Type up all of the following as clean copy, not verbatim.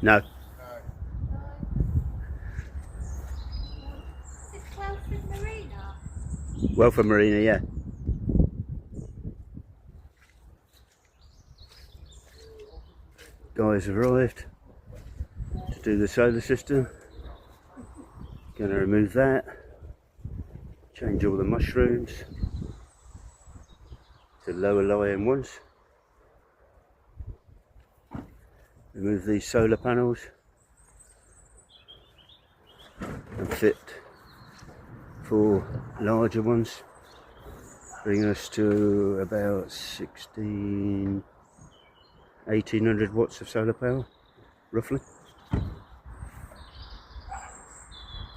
No. Is it Welford Marina? Welford Marina, yeah. Guys arrived to do the solar system. Going to remove that. Change all the mushrooms to lower lying ones. Remove these solar panels and fit 4 larger ones, bring us to about 1800 watts of solar power roughly,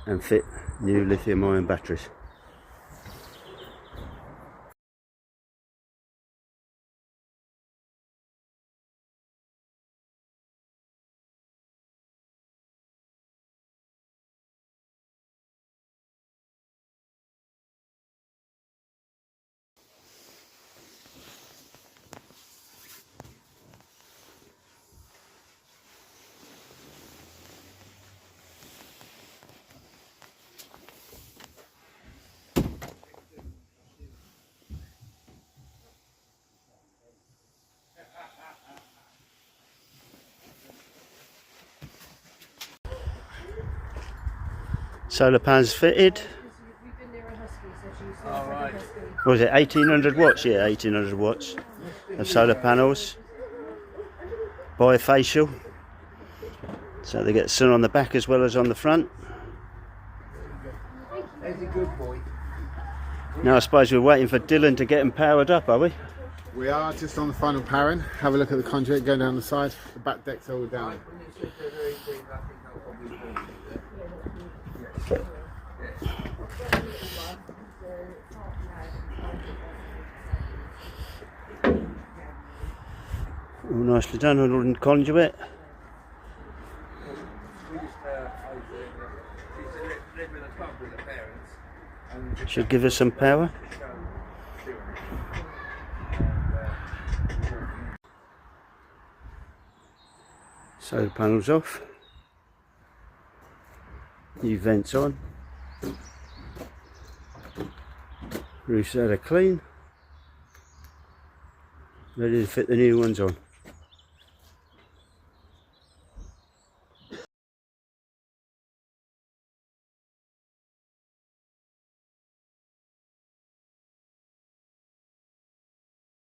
and fit new lithium ion batteries. Solar panels fitted. What was it, 1800 watts? Yeah, 1800 watts of solar panels. Bifacial, so they get sun on the back as well as on the front. There's a good boy. Now I suppose we're waiting for Dylan to get them powered up, are we? We are just on the final powering. Have a look at the conduit going down the side. The back deck's all down. All nicely done on the conduit. Should give us some power. Solar panels off. New vents on. Roofs out of clean. Ready to fit the new ones on.